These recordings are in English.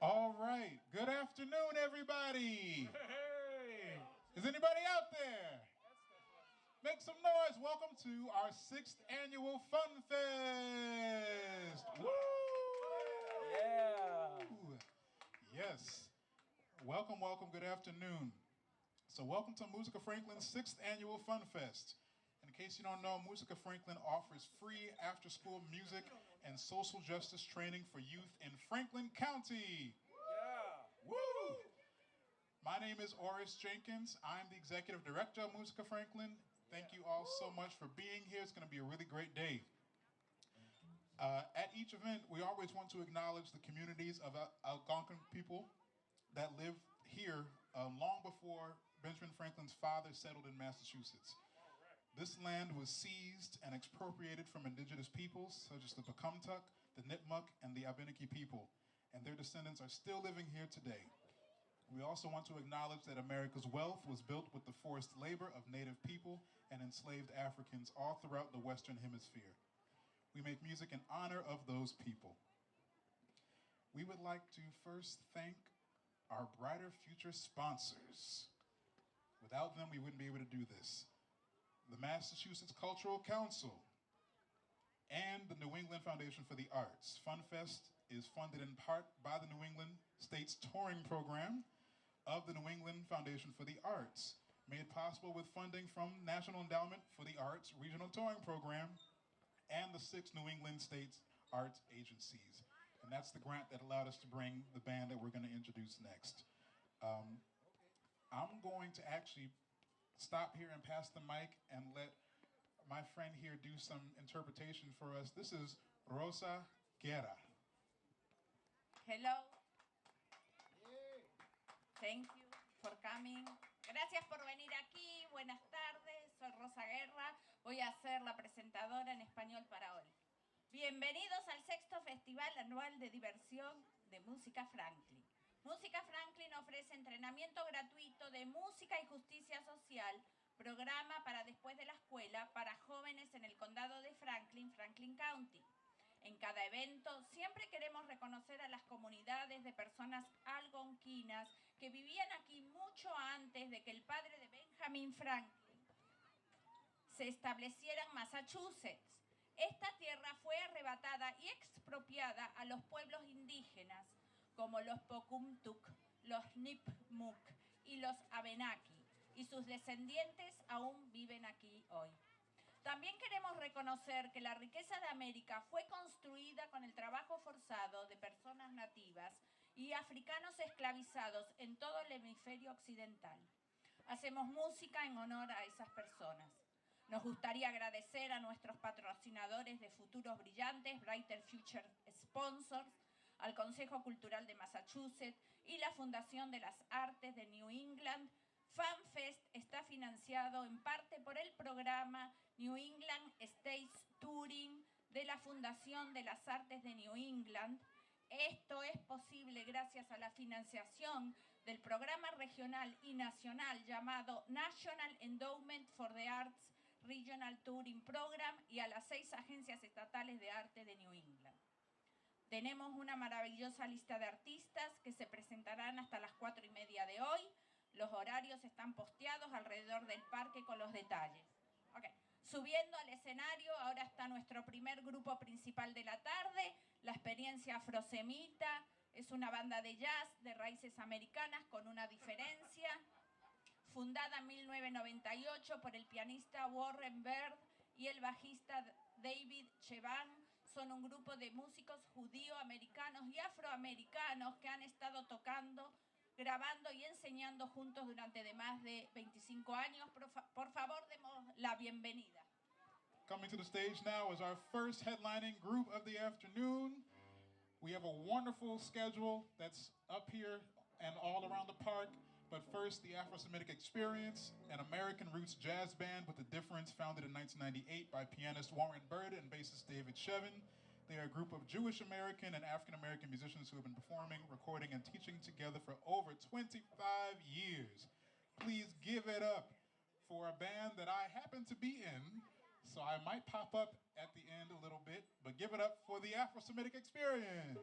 All right. Good afternoon, everybody. Hey! Is anybody out there? Make some noise. Welcome to our 6th annual Fun Fest. Woo! Yeah! Yes. Welcome, welcome. Good afternoon. So welcome to Musica Franklin's 6th annual Fun Fest. In case you don't know, Musica Franklin offers free after-school music and social justice training for youth in Franklin County. Yeah! Woo! My name is Oris Jenkins. I'm the executive director of Musica Franklin. Thank you all so much for being here. It's going to be a really great day. At each event, we always want to acknowledge the communities of Algonquin people that lived here long before Benjamin Franklin's father settled in Massachusetts. This land was seized and expropriated from indigenous peoples such as the Pecumtuck, the Nipmuc, and the Abenaki people, and their descendants are still living here today. We also want to acknowledge that America's wealth was built with the forced labor of native people and enslaved Africans all throughout the Western Hemisphere. We make music in honor of those people. We would like to first thank our Brighter Future sponsors. Without them, we wouldn't be able to do this. The Massachusetts Cultural Council and the New England Foundation for the Arts. FunFest is funded in part by the New England State's touring program of the New England Foundation for the Arts, made possible with funding from National Endowment for the Arts Regional Touring Program and the 6 New England States arts agencies. And that's the grant that allowed us to bring the band that we're going to introduce next. I'm going to actually stop here and pass the mic and let my friend here do some interpretation for us. This is Rosa Guerra. Hello. Thank you for coming. Gracias por venir aquí. Buenas tardes. Soy Rosa Guerra. Voy a ser la presentadora en español para hoy. Bienvenidos al 6º Festival Anual de Diversión de Musica Franklin. Música Franklin ofrece entrenamiento gratuito de música y justicia social, programa para después de la escuela para jóvenes en el condado de Franklin, Franklin County. En cada evento siempre queremos reconocer a las comunidades de personas algonquinas que vivían aquí mucho antes de que el padre de Benjamin Franklin se estableciera en Massachusetts. Esta tierra fue arrebatada y expropiada a los pueblos indígenas como los Pocumtuc, los Nipmuc y los Abenaki, y sus descendientes aún viven aquí hoy. También queremos reconocer que la riqueza de América fue construida con el trabajo forzado de personas nativas y africanos esclavizados en todo el hemisferio occidental. Hacemos música en honor a esas personas. Nos gustaría agradecer a nuestros patrocinadores de futuros brillantes, Brighter Future Sponsors, al Consejo Cultural de Massachusetts y la Fundación de las Artes de New England. FunFest está financiado en parte por el programa New England States Touring de la Fundación de las Artes de New England. Esto es posible gracias a la financiación del programa regional y nacional llamado National Endowment for the Arts Regional Touring Program y a las 6 agencias estatales de arte de New England. Tenemos una maravillosa lista de artistas que se presentarán hasta las 4:30 de hoy. Los horarios están posteados alrededor del parque con los detalles. Okay. Subiendo al escenario, ahora está nuestro primer grupo principal de la tarde, la experiencia afrosemita. Es una banda de jazz de raíces americanas con una diferencia. Fundada en 1998 por el pianista Warren Bird y el bajista David Cheban, son un grupo de músicos judío-americanos y afroamericanos que han estado tocando, grabando y enseñando juntos durante más de 25 años. Por favor, demos la bienvenida. Coming to the stage now is our first headlining group of the afternoon. We have a wonderful schedule that's up here and all around the park. But first, the Afro-Semitic Experience, an American roots jazz band with a difference, founded in 1998 by pianist Warren Bird and bassist David Shevin. They are a group of Jewish American and African American musicians who have been performing, recording, and teaching together for over 25 years. Please give it up for a band that I happen to be in, so I might pop up at the end a little bit, but give it up for the Afro-Semitic Experience.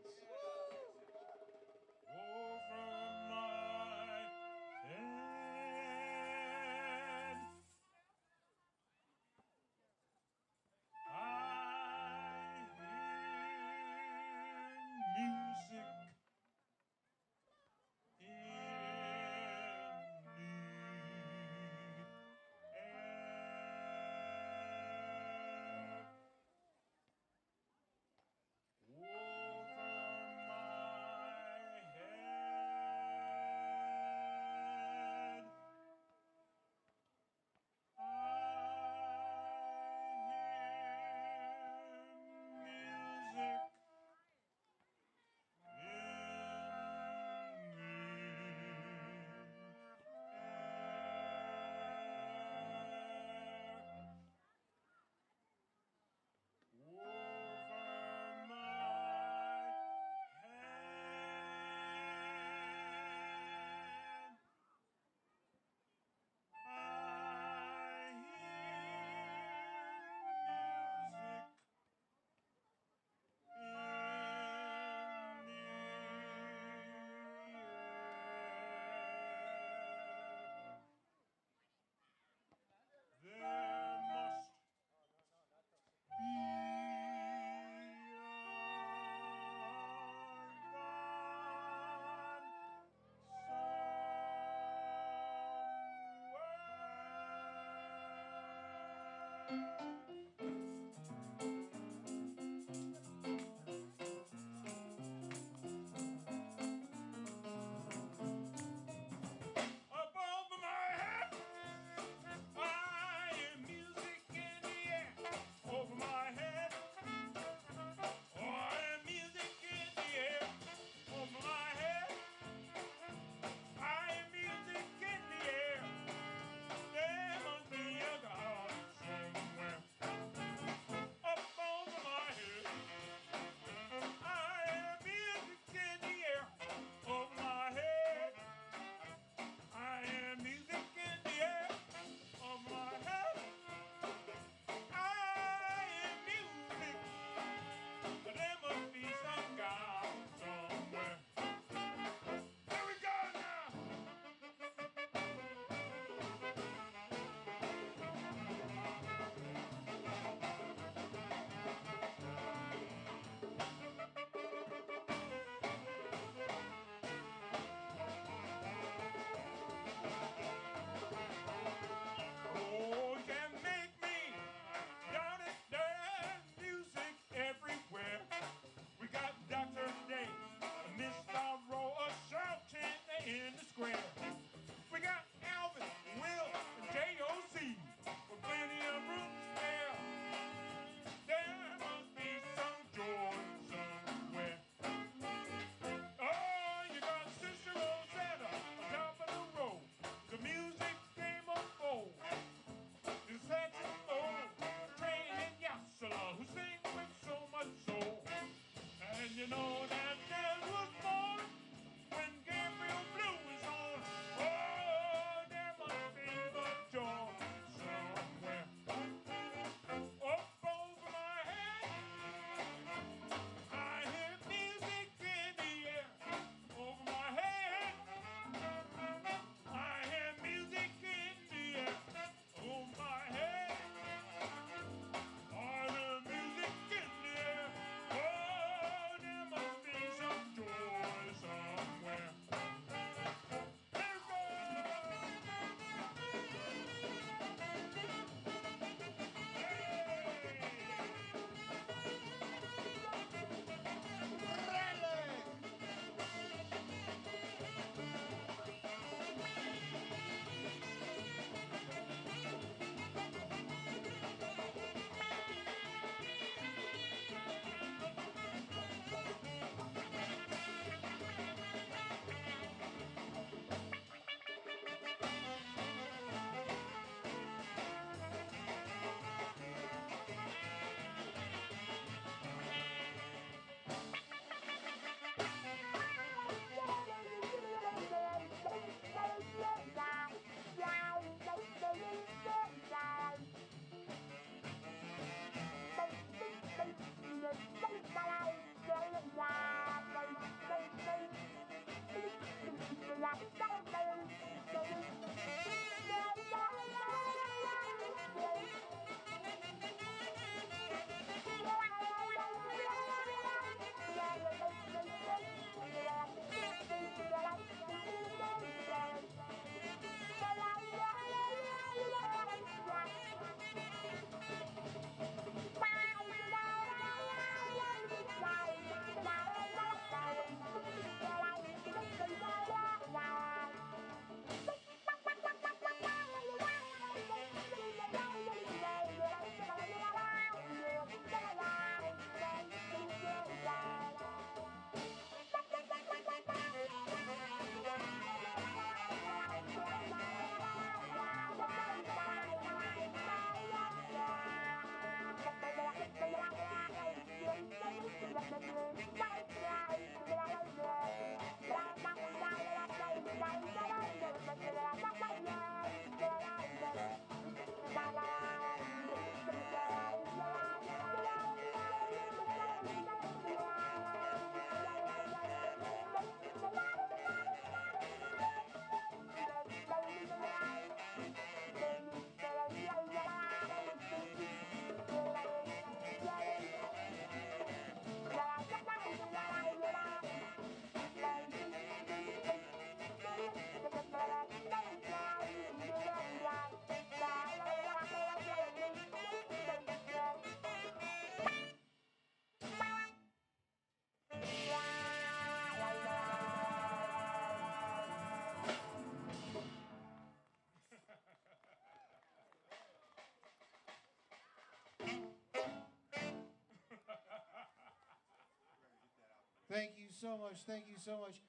so much. Thank you so much.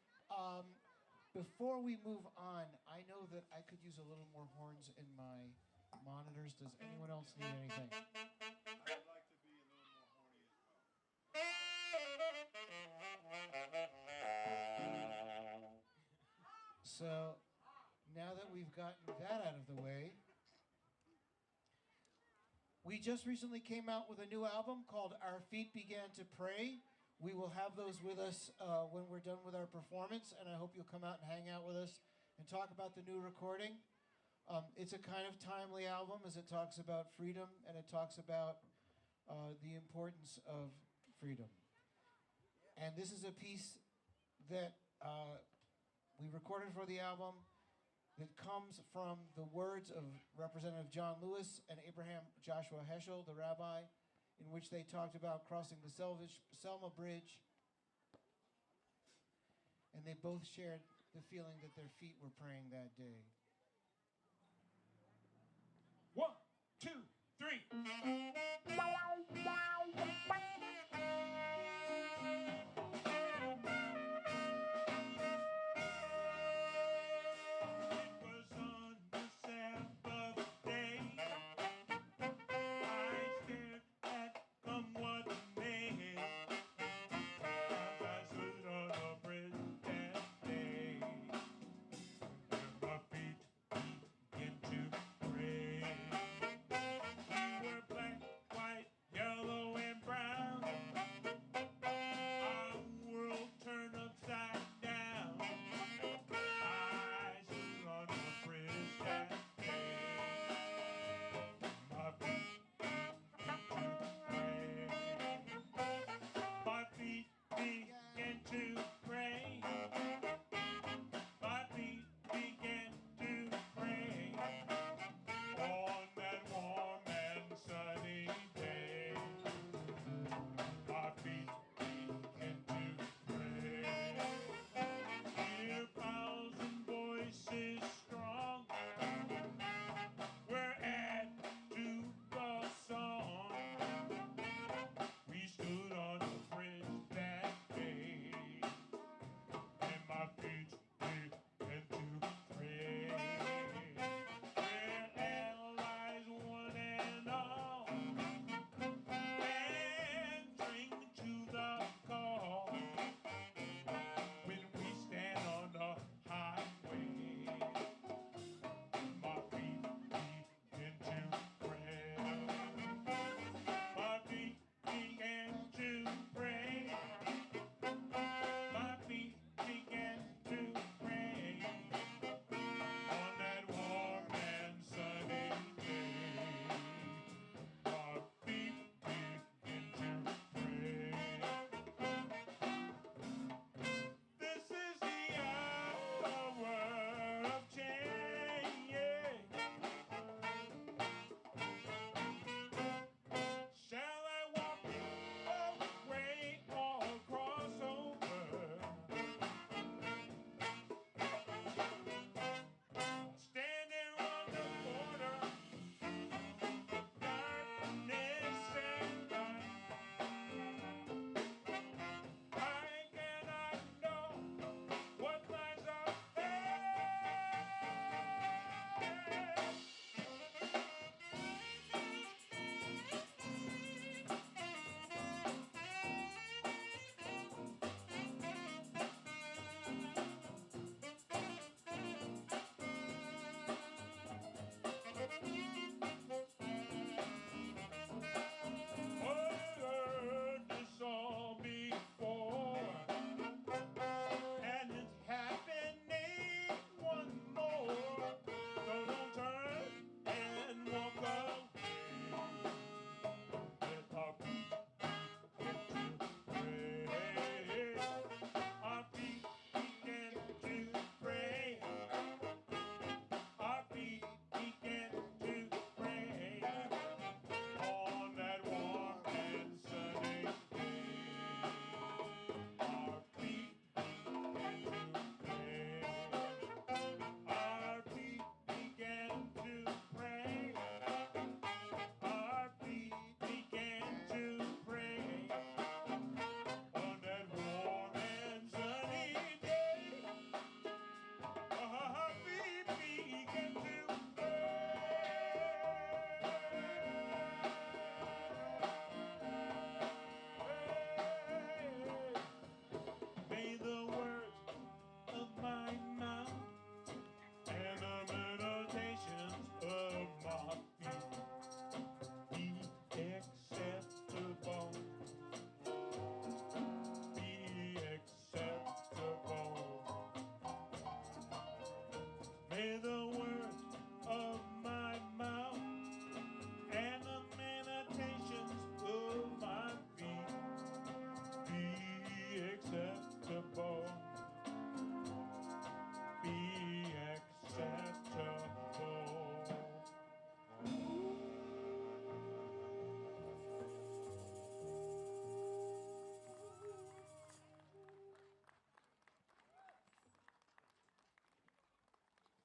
Before we move on, I know that I could use a little more horns in my monitors. Does anyone else need anything? I'd like to be a little more horny as well. So now that we've gotten that out of the way, we just recently came out with a new album called Our Feet Began to Pray. We will have those with us when we're done with our performance, and I hope you'll come out and hang out with us and talk about the new recording. It's a kind of timely album as it talks about freedom and it talks about the importance of freedom. And this is a piece that we recorded for the album that comes from the words of Representative John Lewis and Abraham Joshua Heschel, the rabbi, in which they talked about crossing the Selma Bridge. And they both shared the feeling that their feet were praying that day. 1, 2, 3.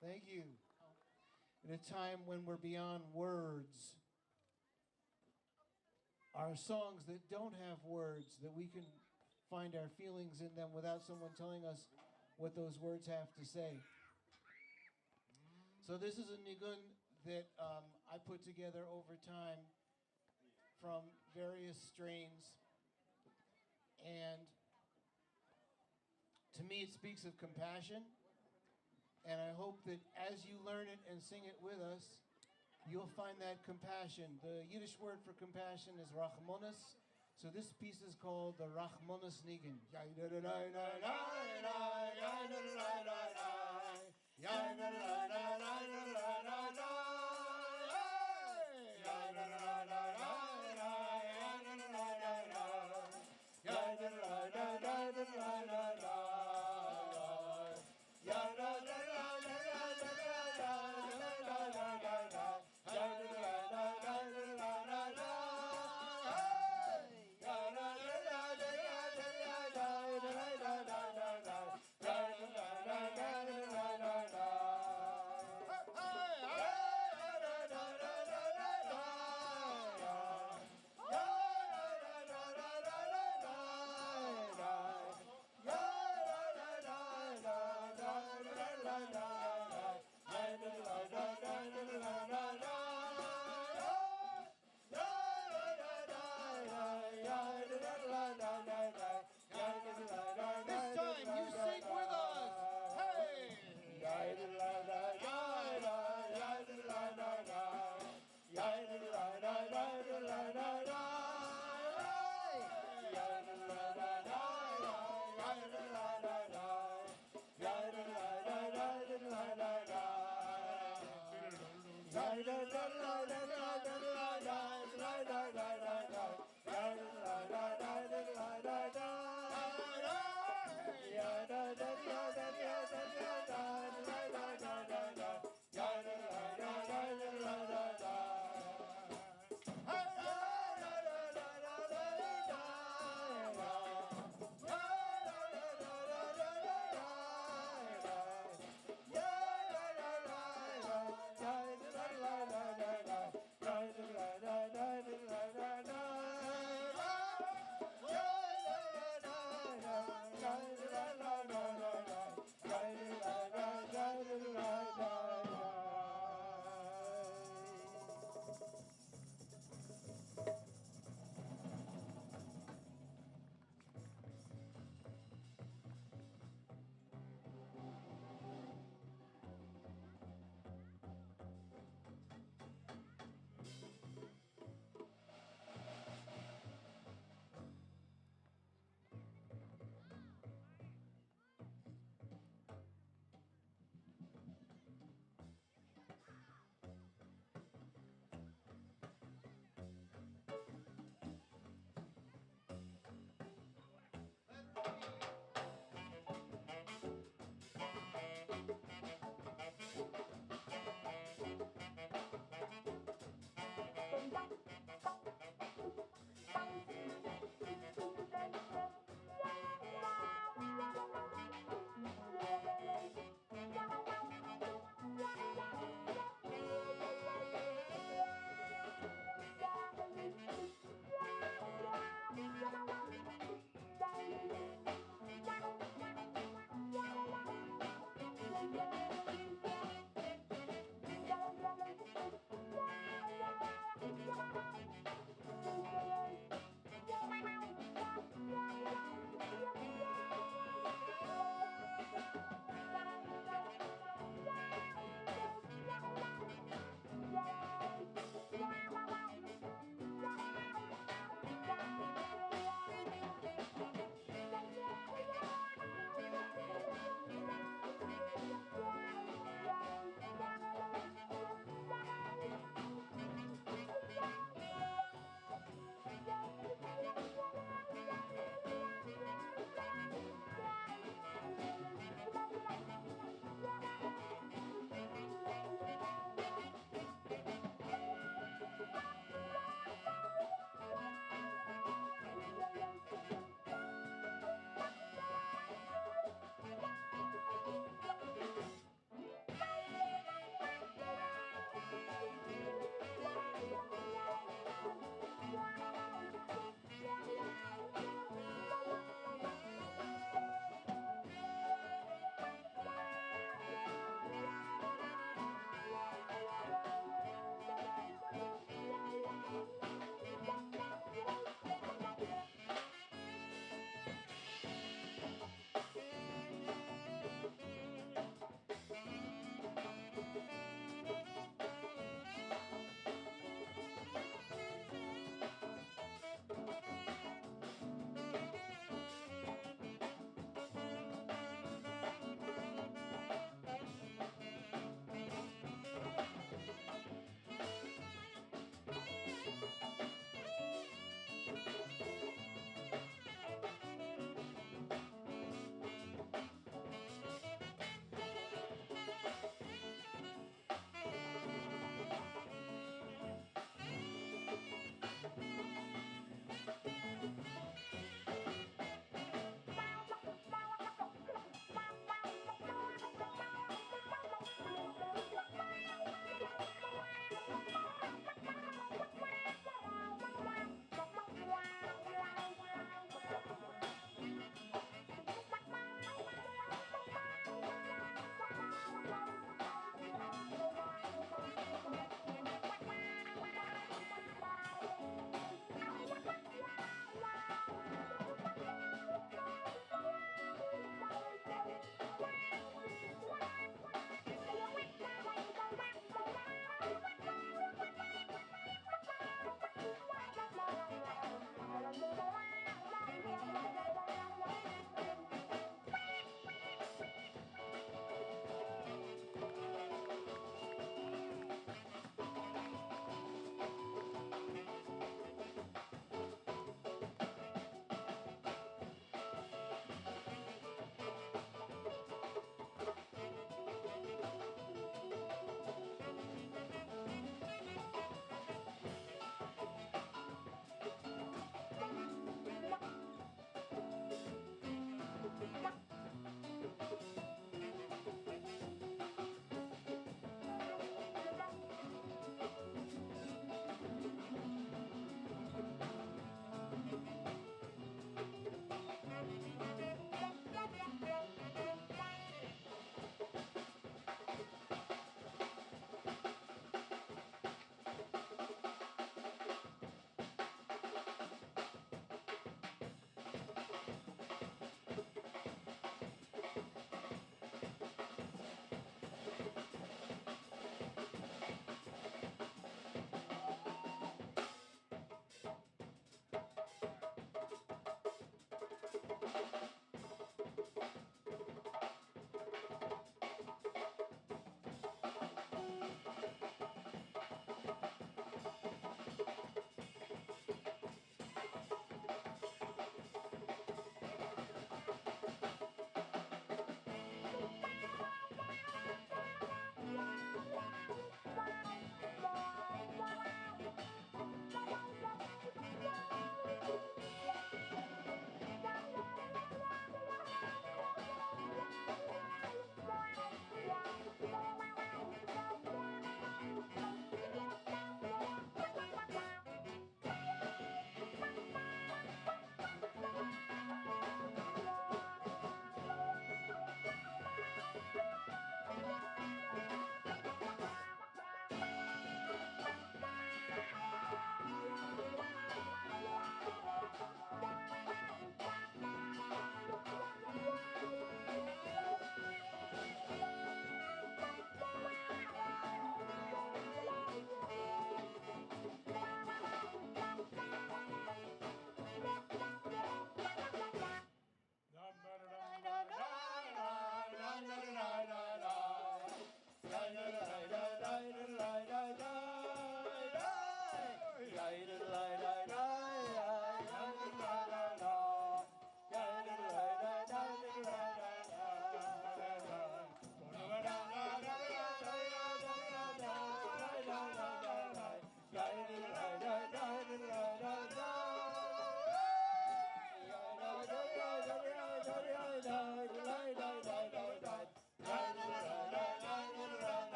Thank you. In a time when we're beyond words, our songs that don't have words, that we can find our feelings in them without someone telling us what those words have to say. So this is a nigun that I put together over time from various strains. And to me, it speaks of compassion. And I hope that as you learn it and sing it with us, you'll find that compassion. The Yiddish word for compassion is rachmonas. So this piece is called the Rachmonas Nigun.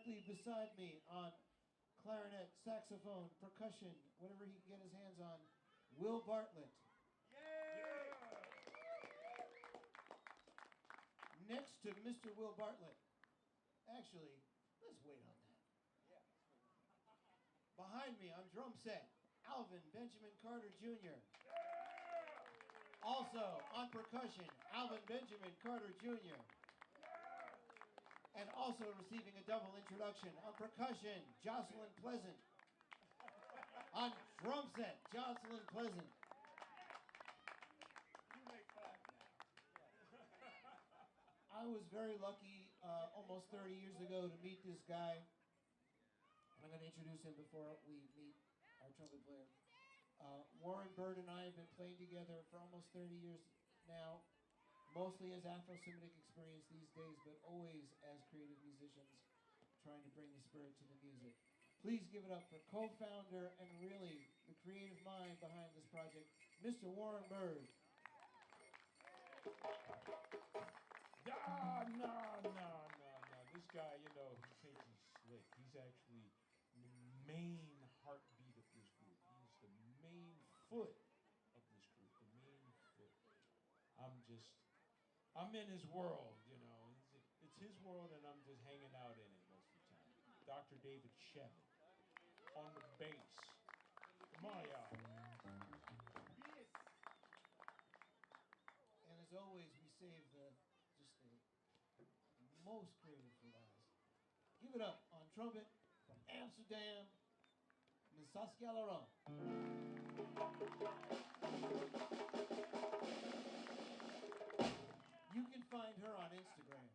directly beside me on clarinet, saxophone, percussion, whatever he can get his hands on, Will Bartlett. Next to Mr. Will Bartlett. Actually, let's wait on that. Behind me on drum set, Alvin Benjamin Carter Jr. Also on percussion, Alvin Benjamin Carter Jr. And also receiving a double introduction on percussion, Jocelyn Pleasant. On drum set, Jocelyn Pleasant. I was very lucky almost 30 years ago to meet this guy. I'm going to introduce him before we meet our trumpet player. Warren Bird and I have been playing together for almost 30 years now, mostly as Afro-Semitic experience these days, but always as creative musicians trying to bring the spirit to the music. Please give it up for co-founder and really the creative mind behind this project, Mr. Warren Bird. No. This guy, you know, he thinks he's slick. He's actually the main heartbeat of this group. He's the main foot of this group, the main foot. I'm in his world, you know. It's his world, and I'm just hanging out in it most of the time. Dr. David Shevin on the bass. Come on, y'all. And as always, we save the most creative for last. Give it up on trumpet from Amsterdam, Ms. Saskia Laurent. You can find her on Instagram.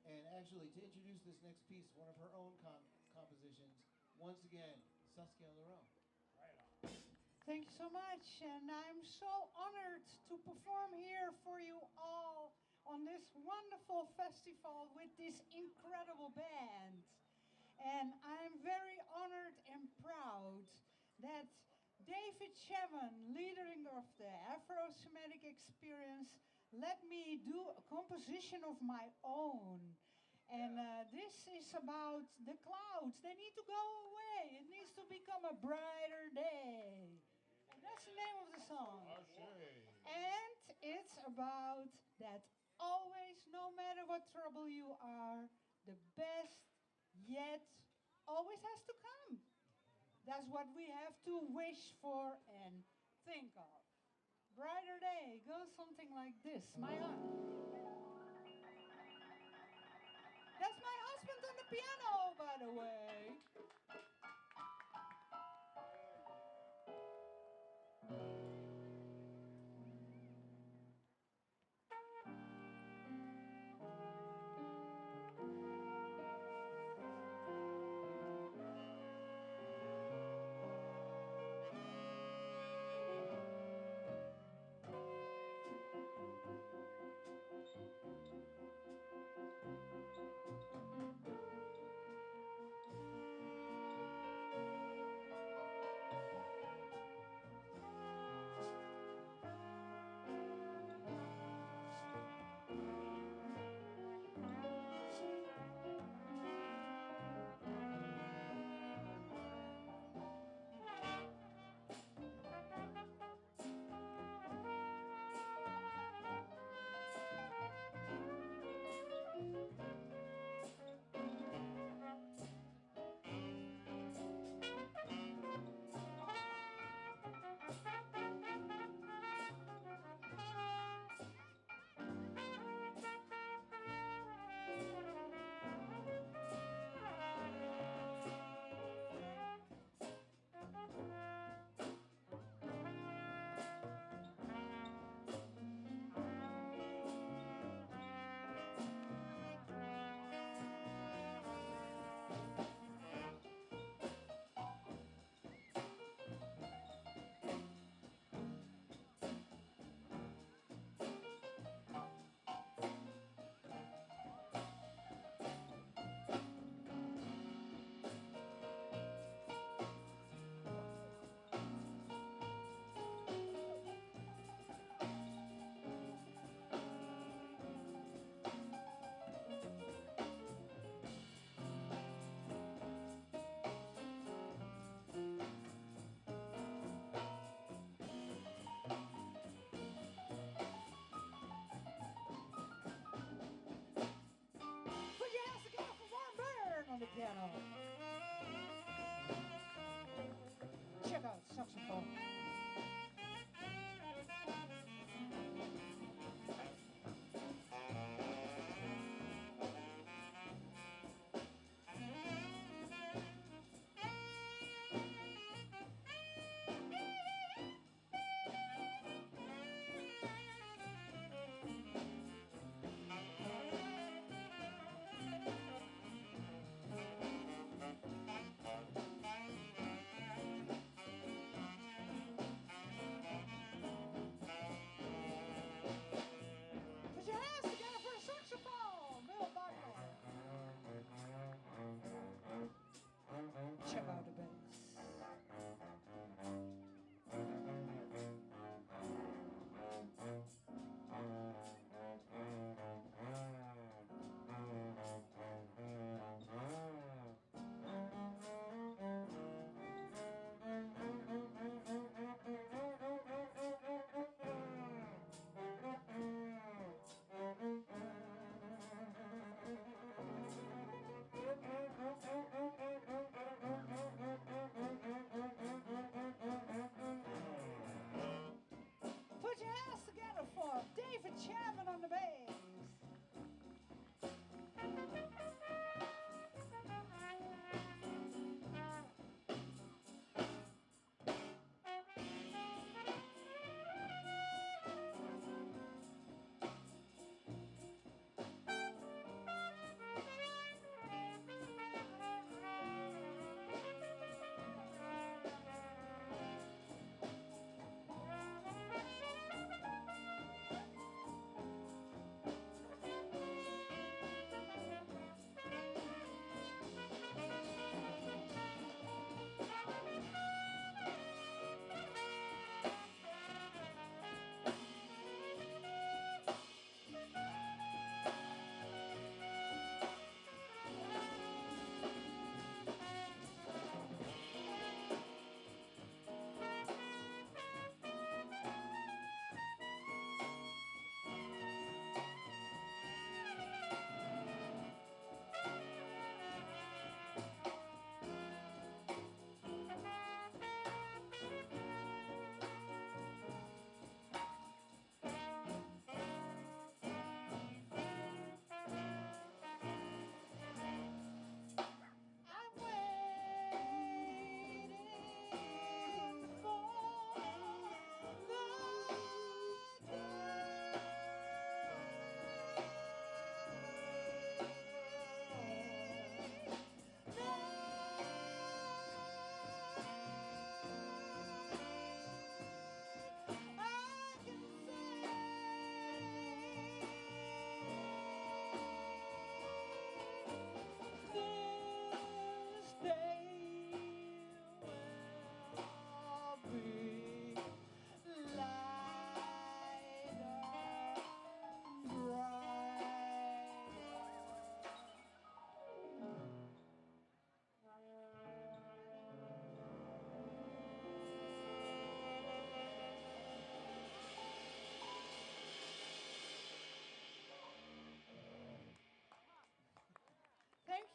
And actually, to introduce this next piece, one of her own compositions, once again, Saskia Laurent. Thank you so much, and I'm so honored to perform here for you all on this wonderful festival with this incredible band. And I'm very honored and proud that David Shevin, leader of the Afro-Semitic experience, let me do a composition of my own. And this is about the clouds. They need to go away. It needs to become a brighter day. And that's the name of the song. And it's about that always, no matter what trouble you are, the best yet always has to come. That's what we have to wish for and think of. Brighter day goes something like this. That's my husband on the piano, by the way.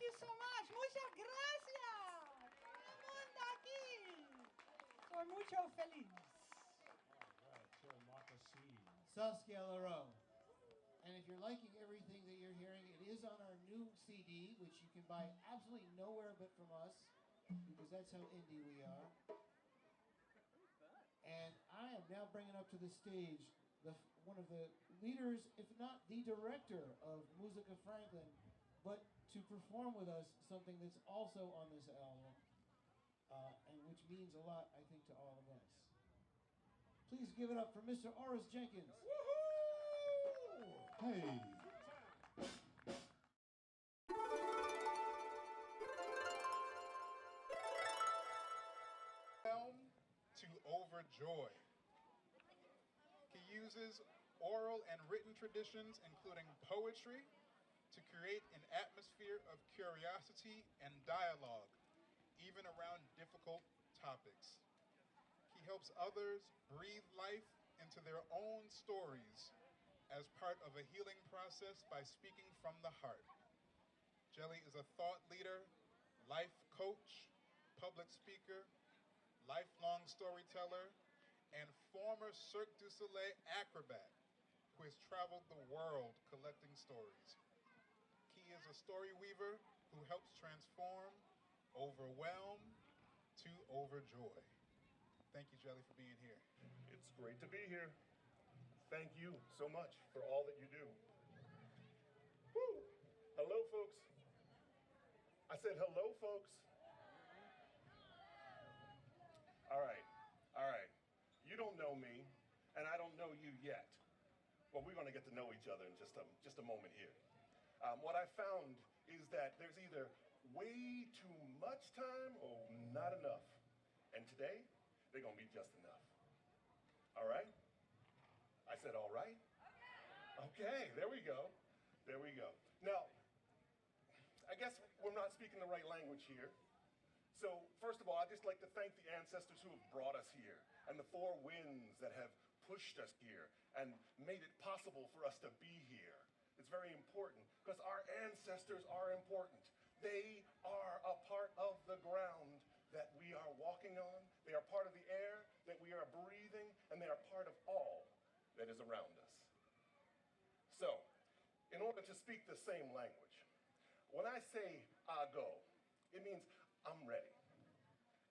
you so much. Muchas gracias. Todo el mundo aquí. Soy mucho feliz. All right, so Makasi. Saskia Leroux. And if you're liking everything that you're hearing, it is on our new CD, which you can buy absolutely nowhere but from us, because that's how indie we are. And I am now bringing up to the stage one of the leaders, if not the director of Musica Franklin, but to perform with us something that's also on this album, and which means a lot, I think, to all of us. Please give it up for Mr. Oris Jenkins. Hey. To overjoy. He uses oral and written traditions, including poetry, to create an atmosphere of curiosity and dialogue, even around difficult topics. He helps others breathe life into their own stories as part of a healing process by speaking from the heart. Jelly is a thought leader, life coach, public speaker, lifelong storyteller, and former Cirque du Soleil acrobat who has traveled the world collecting stories. He is a story weaver who helps transform, overwhelm, to overjoy. Thank you, Jelly, for being here. It's great to be here. Thank you so much for all that you do. Woo! Hello, folks. I said hello, folks. All right, all right. You don't know me, and I don't know you yet. Well, we're going to get to know each other in just a moment here. What I found is that there's either way too much time or not enough. And today, they're going to be just enough. All right? I said, all right? Okay, there we go. There we go. Now, I guess we're not speaking the right language here. So, first of all, I'd just like to thank the ancestors who have brought us here and the four winds that have pushed us here and made it possible for us to be here. It's very important because our ancestors are important. They are a part of the ground that we are walking on. They are part of the air that we are breathing, and they are part of all that is around us. So, in order to speak the same language, when I say I go, it means I'm ready.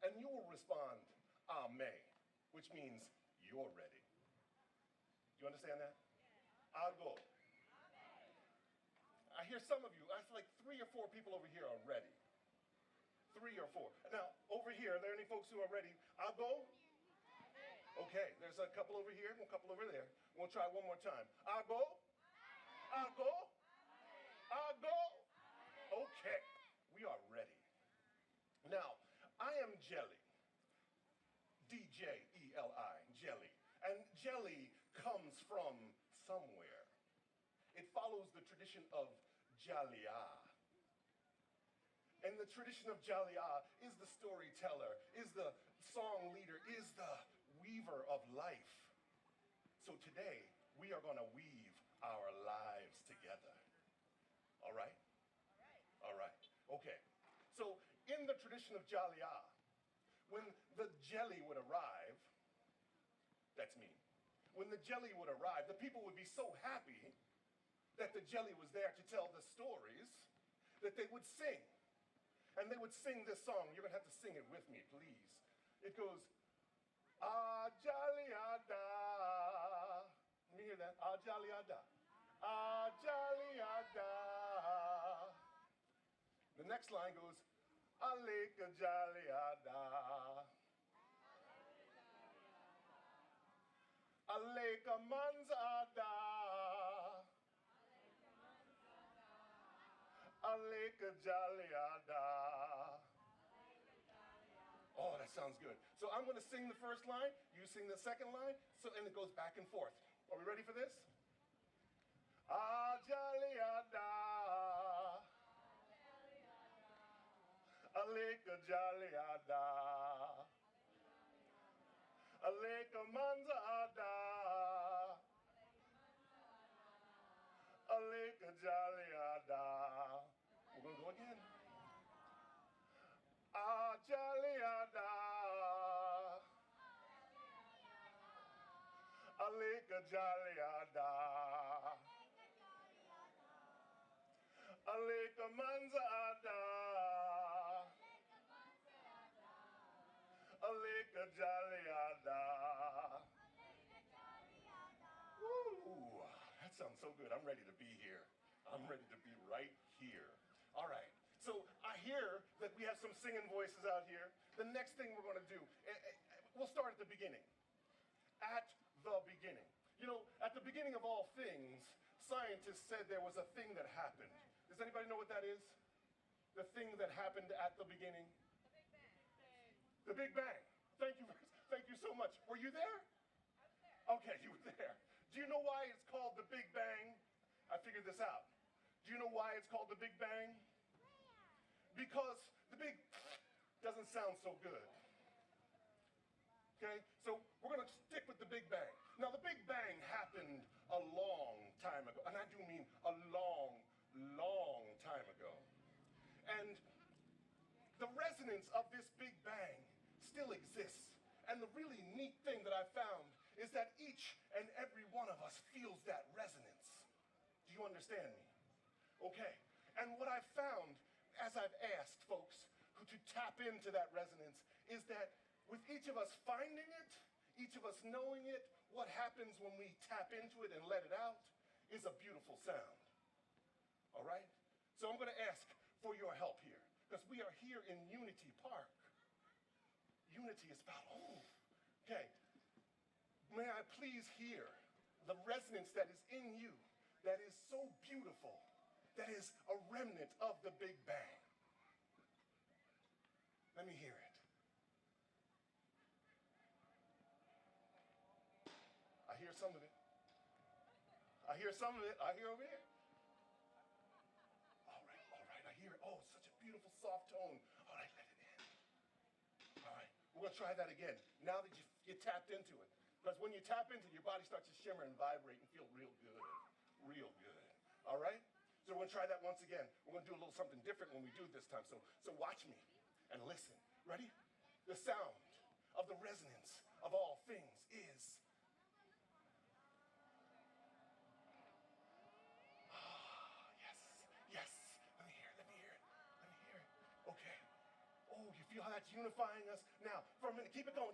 And you will respond, Ame, which means you're ready. You understand that? I go. I hear some of you, I feel like 3 or 4 people over here are ready. 3 or 4. Now, over here, are there any folks who are ready? I'll go? Okay, there's a couple over here, a couple over there. We'll try one more time. I'll go? I'll go? I'll go? Okay, we are ready. Now, I am Jelly. D-J-E-L-I, Jelly. And jelly comes from somewhere. It follows the tradition of Jalia. And the tradition of Jalia is the storyteller, is the song leader, is the weaver of life. So today, we are going to weave our lives together. All right? All right. Okay. So in the tradition of Jalia, when the jelly would arrive, that's me. When the jelly would arrive, the people would be so happy that the jelly was there to tell the stories that they would sing. And they would sing this song. You're going to have to sing it with me, please. It goes, Ah, Jaliada. Let me hear that. Ah, Jaliada. Ah, Jaliada. The next line goes, Aleka Jaliada. Aleka Manzada. Aleka Jaliada. Oh, that sounds good. So I'm going to sing the first line, you sing the second line, and it goes back and forth. Are we ready for this? Ah, Jaliada. Aleka Jaliada. Aleka Manzada. Aleka Jaliada. We're going to go again. jaliada. Aleka jaliada. Aleka manzada. Aleka jaliada. Woo! That sounds so good. I'm ready to be here. I'm ready to be right here. All right. So I hear that we have some singing voices out here. The next thing we're going to do, we'll start at the beginning. At the beginning. You know, at the beginning of all things, scientists said there was a thing that happened. Does anybody know what that is? The thing that happened at the beginning? The Big Bang. Thank you so much. Were you there? Okay, you were there. Do you know why it's called the Big Bang? I figured this out. Do you know why it's called the Big Bang? Because the big doesn't sound so good. Okay, so we're going to stick with the Big Bang. Now, the Big Bang happened a long time ago, and I do mean a long, long time ago. And the resonance of this Big Bang still exists. And the really neat thing that I found is that each and every one of us feels that resonance. Do you understand me? Okay, and what I've found as I've asked folks to tap into that resonance is that with each of us finding it, each of us knowing it, what happens when we tap into it and let it out is a beautiful sound. All right? So I'm going to ask for your help here because we are here in Unity Park. Unity is about, okay. May I please hear the resonance that is in you that is so beautiful, that is a remnant of the Big Bang. Let me hear it. I hear some of it. I hear some of it. I hear over here. All right. I hear it. Oh, such a beautiful soft tone. All right, let it in. All right, we're going to try that again. Now that you tapped into it. Because when you tap into it, your body starts to shimmer and vibrate and feel real good. Real good. All right? So we're going to try that once again. We're going to do a little something different when we do it this time. So watch me and listen. Ready? The sound of the resonance of all things is... Yes. Let me hear it. Okay. Oh, you feel how that's unifying us? Now, for a minute, keep it going.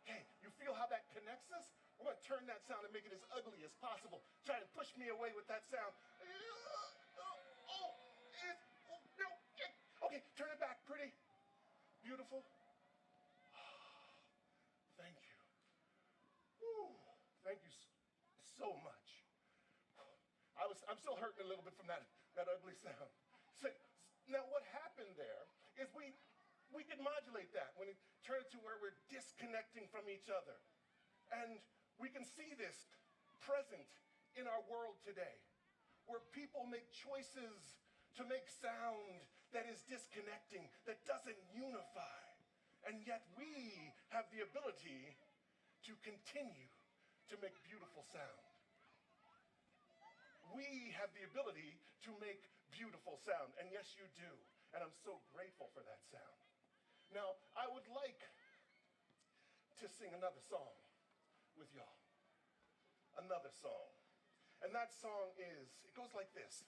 Okay, you feel how that connects us? We're going to turn that sound and make it as ugly as possible. Try and push me away with that sound. Okay, turn it back. Pretty. Beautiful. Thank you. Woo. Thank you so much. I'm still hurting a little bit from that ugly sound. So, now what happened there is we could modulate that when it turned to where we're disconnecting from each other. And we can see this present in our world today, where people make choices to make sound that is disconnecting, that doesn't unify. And yet we have the ability to continue to make beautiful sound. We have the ability to make beautiful sound, and yes, you do. And I'm so grateful for that sound. Now, I would like to sing another song with y'all. Another song. And that song is, it goes like this.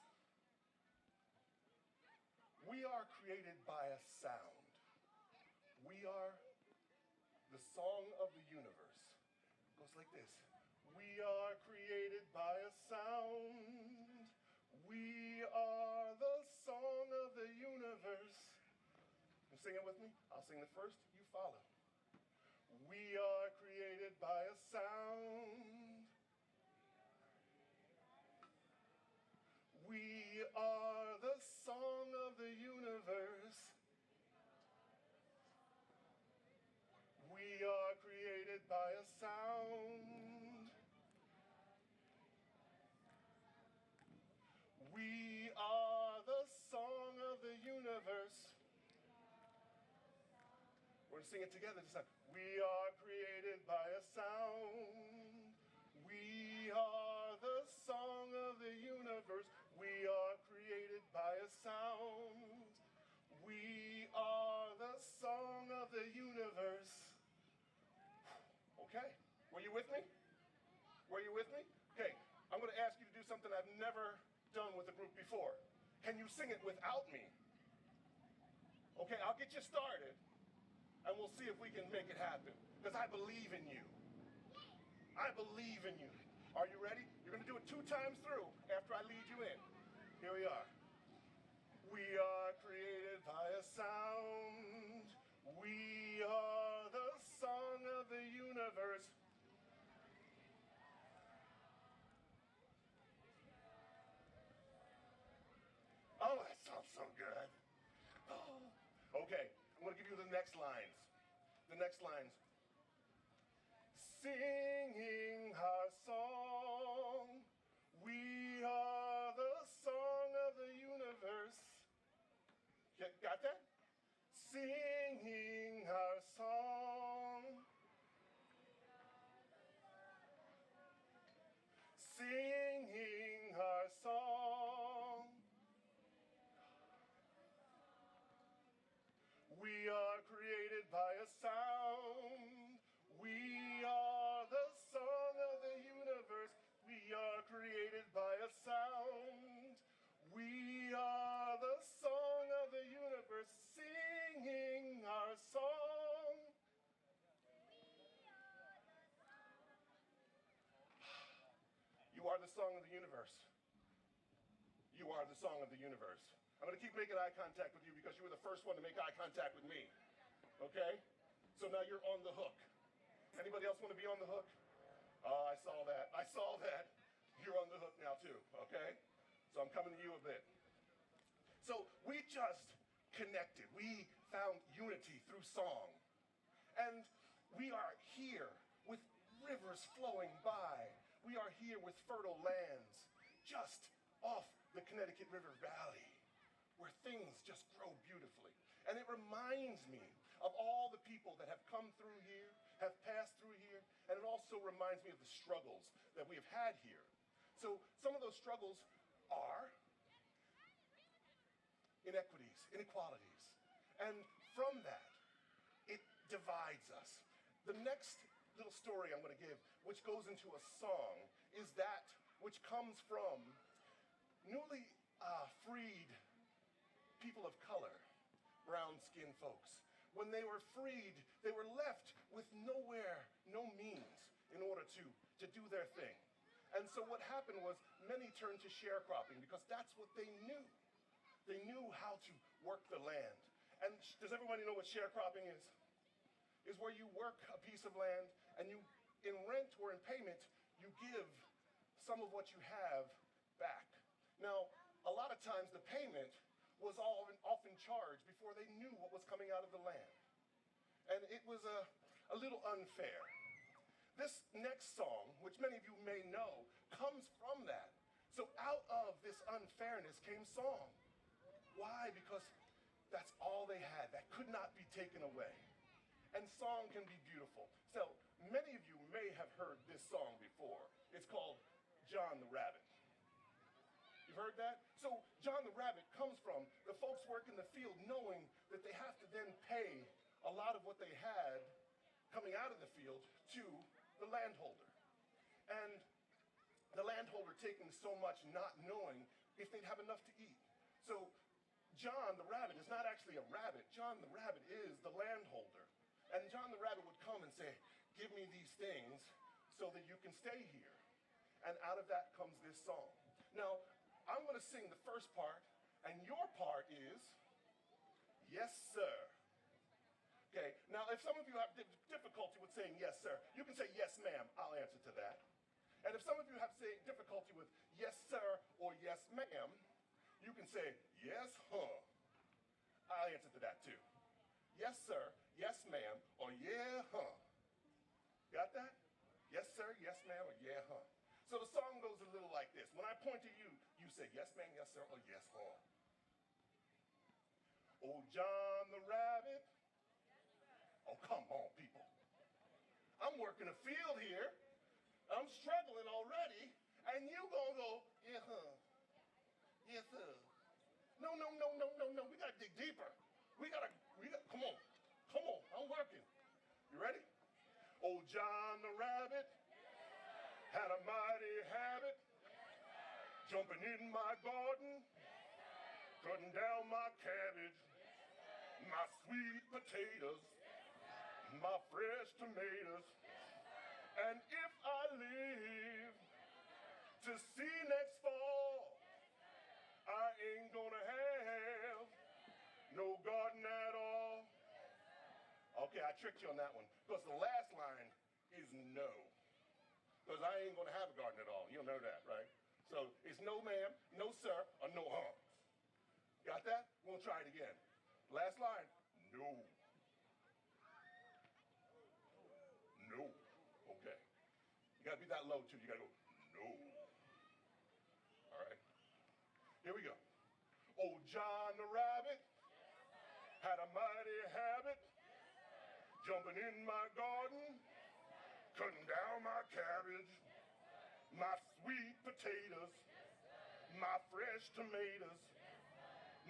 We are created by a sound. We are the song of the universe. It goes like this. We are created by a sound. We are the song of the universe. You sing it with me? I'll sing it first. You follow. We are created by a sound. We are the song of the universe. We are created by a sound. We are the song of the universe. We're going to sing it together this time. We are created by a sound. We are the song of the universe. We are created by a sound. We are the song of the universe. Okay, were you with me? Were you with me? Okay, I'm going to ask you to do something I've never done with a group before. Can you sing it without me? Okay, I'll get you started, and we'll see if we can make it happen. Because I believe in you. I believe in you. Are you ready? You're going to do it 2 times through after I lead you in. Here we are. We are created by a sound. We are the song of the universe. Oh, that sounds so good. Oh. Okay, I'm going to give you the next lines. The next lines. Singing our song, we are the song of the universe. Got that? Singing our song. Singing our song. We are created by a sound. We are the song of the universe. We are created by a sound. We are the song of the universe, singing our song. You are the song of the universe. You are the song of the universe. I'm going to keep making eye contact with you because you were the first one to make eye contact with me. Okay? So now you're on the hook. Anybody else want to be on the hook? Oh, I saw that. I saw that. You're on the hook now too, okay? So I'm coming to you a bit. So we just connected. We found unity through song. And we are here with rivers flowing by. We are here with fertile lands just off the Connecticut River Valley, where things just grow beautifully. And it reminds me of all the people that have come through here, have passed through here, and it also reminds me of the struggles that we have had here. So some of those struggles are inequities, inequalities. And from that, it divides us. The next little story I'm going to give, which goes into a song, is that which comes from newly freed people of color, brown-skinned folks. When they were freed, they were left with nowhere, no means in order to do their thing. And so what happened was many turned to sharecropping because that's what they knew. They knew how to work the land. And does everybody know what sharecropping is? Is where you work a piece of land and you, in rent or in payment, you give some of what you have back. Now, a lot of times the payment was often charged before they knew what was coming out of the land. And it was a little unfair. This next song, which many of you may know, comes from that. So out of this unfairness came song. Why? Because that's all they had. That could not be taken away. And song can be beautiful. So many of you may have heard this song before. It's called John the Rabbit. You've heard that? So John the Rabbit comes from the folks work in the field knowing that they have to then pay a lot of what they had coming out of the field to the landholder. And the landholder taking so much not knowing if they'd have enough to eat. So John the Rabbit is not actually a rabbit. John the Rabbit is the landholder. And John the Rabbit would come and say, give me these things so that you can stay here. And out of that comes this song. Now, I'm going to sing the first part, and your part is, yes, sir. Okay, now if some of you have difficulty with saying yes, sir, you can say yes, ma'am. I'll answer to that. And if some of you have difficulty with yes, sir, or yes, ma'am, you can say yes, huh. I'll answer to that too. Yes, sir, yes, ma'am, or yeah, huh. Got that? Yes, sir, yes, ma'am, or yeah, huh. So the song goes a little like this. When I point to you, you say yes, ma'am, yes, sir, or yes, huh. Oh, John the Rabbit. Oh, come on, people. I'm working a field here. I'm struggling already, and you gonna go, yeah, huh. Yes, sir. No. We gotta dig deeper. Come on. Come on, I'm working. You ready? Old John the Rabbit had a mighty habit, jumping in my garden, cutting down my cabbage, my sweet potatoes, my fresh tomatoes. And if I live to see next fall, I ain't gonna have no garden at all. Okay, I tricked you on that one. Because the last line is no. Because I ain't gonna have a garden at all. You'll know that, right? So it's no ma'am, no sir, or no Got that? We'll try it again. Last line, no. No. Okay. You gotta be that low too. You gotta go, no. All right. Here we go. Old John the Rabbit had a mighty habit, jumping in my garden, cutting down my cabbage, my sweet potatoes, my fresh tomatoes,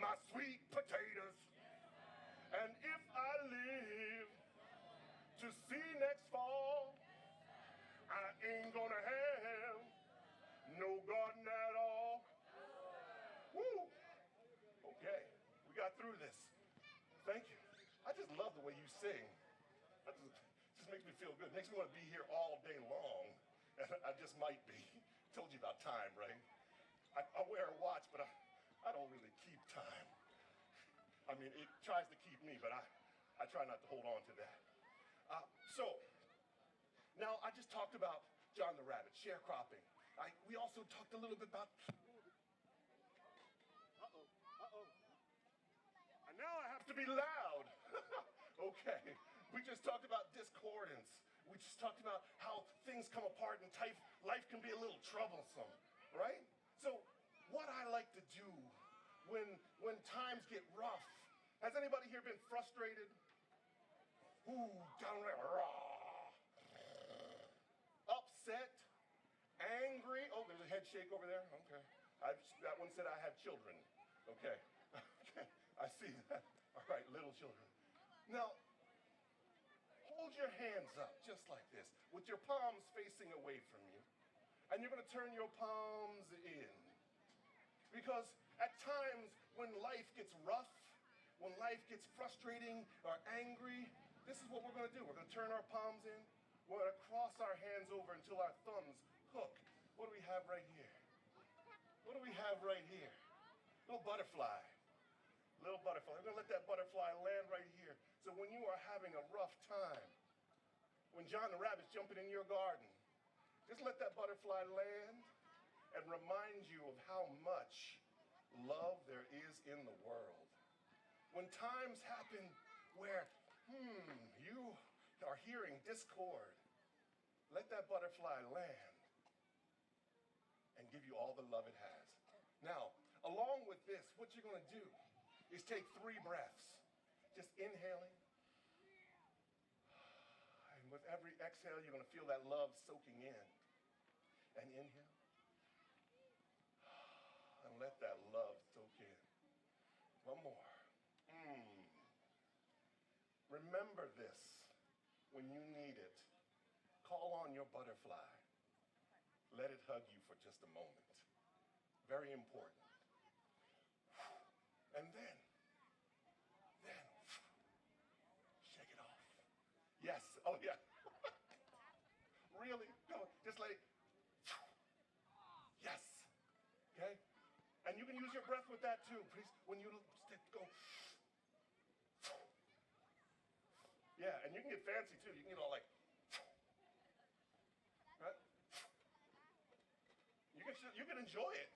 my sweet potatoes. And if I live to see next fall, I ain't gonna have no garden at all. Woo! Okay, we got through this. Thank you. I just love the way you sing. That just makes me feel good. Makes me want to be here all day long. And I just might be. Told you about time, right? I wear a watch, but I don't really keep time. I mean, it tries to keep me, but I try not to hold on to that. So, now I just talked about John the Rabbit, sharecropping. We also talked a little bit about... And now I have to be loud. Okay, we just talked about discordance. We just talked about how things come apart and life can be a little troublesome, right? So what I like to do when times get rough, has anybody here been frustrated? Ooh, downright raw. Upset, angry. Oh, there's a head shake over there. Okay. That one said I have children. Okay. Okay. I see that. All right, little children. Now, hold your hands up just like this, with your palms facing away from you. And you're going to turn your palms in. Because at times when life gets rough, when life gets frustrating or angry, this is what we're going to do. We're going to turn our palms in. We're going to cross our hands over until our thumbs hook. What do we have right here? What do we have right here? Little butterfly. Little butterfly. We're going to let that butterfly land right here. So when you are having a rough time, when John the Rabbit's jumping in your garden, just let that butterfly land and remind you of how much love there is in the world. When times happen where, you are hearing discord, let that butterfly land and give you all the love it has. Now, along with this, what you're going to do is take 3 breaths. Just inhaling. And with every exhale, you're going to feel that love soaking in. And inhale. And let that love soak in. One more. Remember this when you need it. Call on your butterfly. Let it hug you for just a moment. Very important. And then, shake it off. Yes, oh yeah. Really, go, just let it, yes, okay? And you can use your breath with that too, please. When you go, yeah, and you can get fancy too. You can get all like, right? You can enjoy it.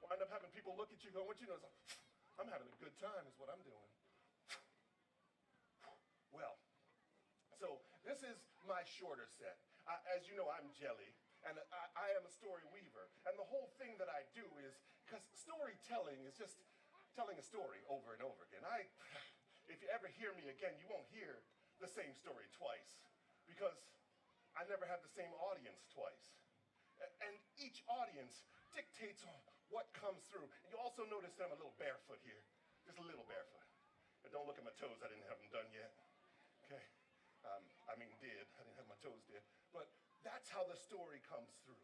Wind up having people look at you going, what you know? It's like, I'm having a good time is what I'm doing. Well, so this is my shorter set. As you know, I'm Jelly, and I am a story weaver. And the whole thing that I do is, because storytelling is just telling a story over and over again. If you ever hear me again, you won't hear the same story twice, because I never have the same audience twice. And each audience dictates on what comes through. You also notice that I'm a little barefoot here. just a little barefoot. And don't look at my toes, I didn't have them done yet. Okay? Did. I didn't have my toes did. But that's how the story comes through.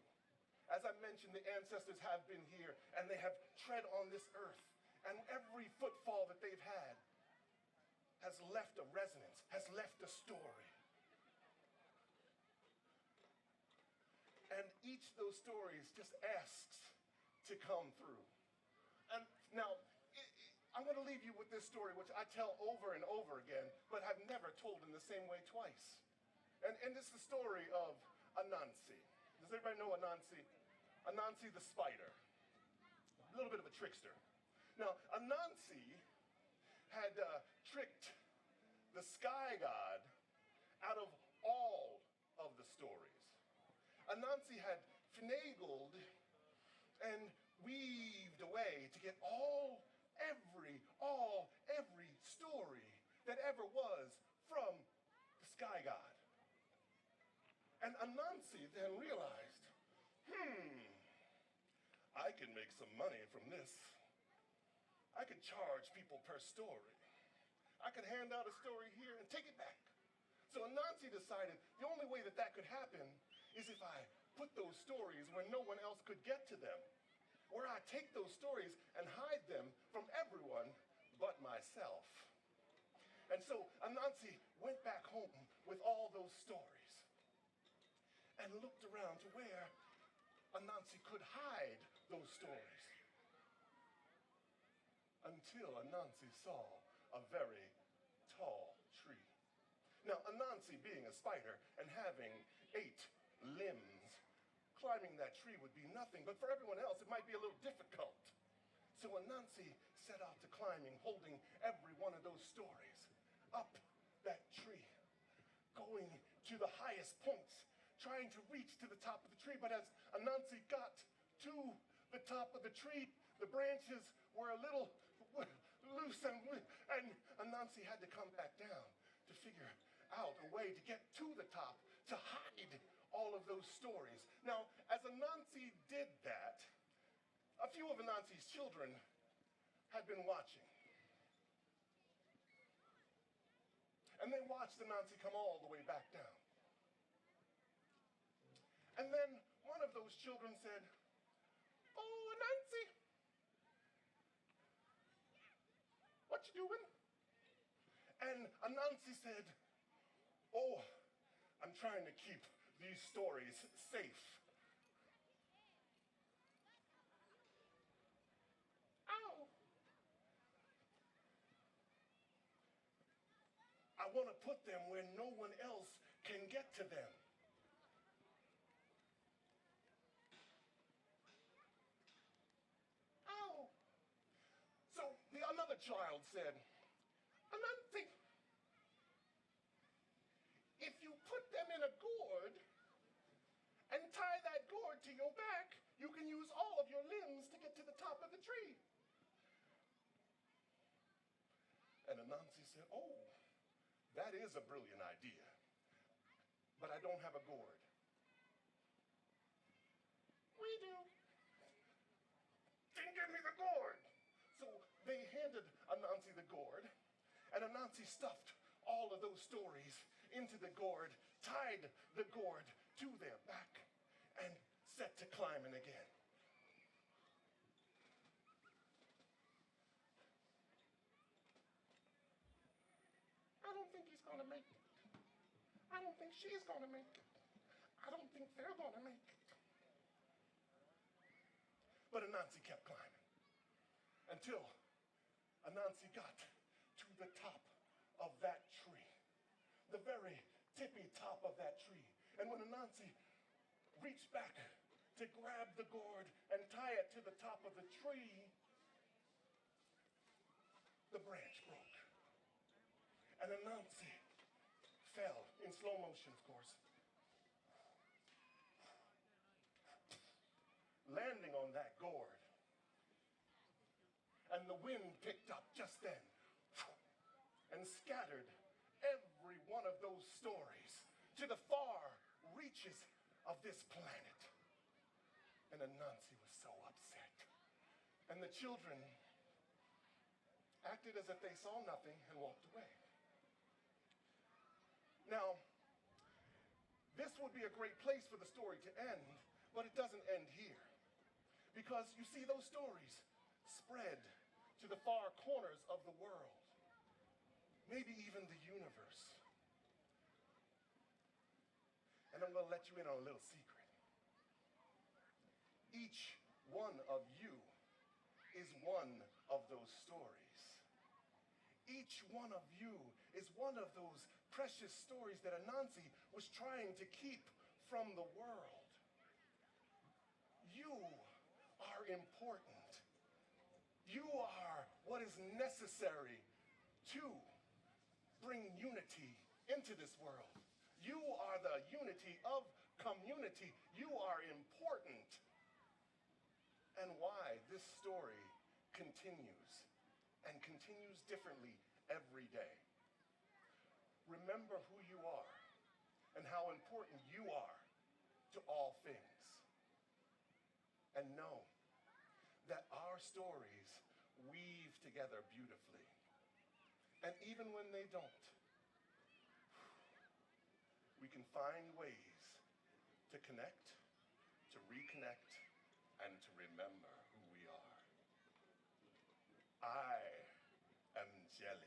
As I mentioned, the ancestors have been here and they have tread on this earth. And every footfall that they've had has left a resonance, has left a story. And each of those stories just asks to come through. And now, I'm going to leave you with this story, which I tell over and over again, but have never told in the same way twice. And it's the story of Anansi. Does everybody know Anansi? Anansi the spider. A little bit of a trickster. Now, Anansi had tricked the sky god out of all of the stories. Anansi had finagled and weaved away to get every story that ever was from the sky god. And Anansi then realized, I can make some money from this. I could charge people per story. I could hand out a story here and take it back. So Anansi decided the only way that that could happen is if I put those stories where no one else could get to them, where I take those stories and hide them from everyone but myself. And so Anansi went back home with all those stories and looked around to where Anansi could hide those stories. Until Anansi saw a very tall tree. Now, Anansi being a spider and having 8 limbs, climbing that tree would be nothing, but for everyone else it might be a little difficult. So Anansi set out to climbing, holding every one of those stories up that tree, going to the highest points, trying to reach to the top of the tree. But as Anansi got to the top of the tree, the branches were a little loose, and Anansi had to come back down to figure out a way to get to the top, to hide all of those stories. Now, as Anansi did that, a few of Anansi's children had been watching. And they watched Anansi come all the way back down. And then one of those children said, "Oh, Anansi, what you doing?" And Anansi said, "Oh, I'm trying to keep these stories safe." Ow! I want to put them where no one else can get to them. Ow! So another child said, "Anansi, if you put them in a gourd and tie that gourd to your back, you can use all of your limbs to get to the top of the tree." And Anansi said, "Oh, that is a brilliant idea, but I don't have a gourd." "We do." "Then give me the gourd." So they handed Anansi the gourd, and Anansi stuffed all of those stories into the gourd, tied the gourd to their back, and set to climbing again. "I don't think he's going to make it. I don't think she's going to make it. I don't think they're going to make it." But Anansi kept climbing until Anansi got to the top of that tree, the very tippy top of that tree. And when Anansi reached back to grab the gourd and tie it to the top of the tree, the branch broke. And Anansi fell in slow motion, of course, landing on that gourd. And the wind picked up just then and scattered every one of those stories to the far reaches of this planet. And Anansi was so upset. And the children, acted as if they saw nothing and walked away. Now, this would be a great place for the story to end, but it doesn't end here. Because you see, those stories spread to the far corners of the world, maybe even the universe. And I'm going to let you in on a little secret. Each one of you is one of those stories. Each one of you is one of those precious stories that Anansi was trying to keep from the world. You are important. You are what is necessary to bring unity into this world. You are the unity of community. You are important. And why this story continues and continues differently every day. Remember who you are and how important you are to all things. And know that our stories weave together beautifully. And even when they don't, we can find ways to connect, to reconnect, and to remember who we are. I am Jelly.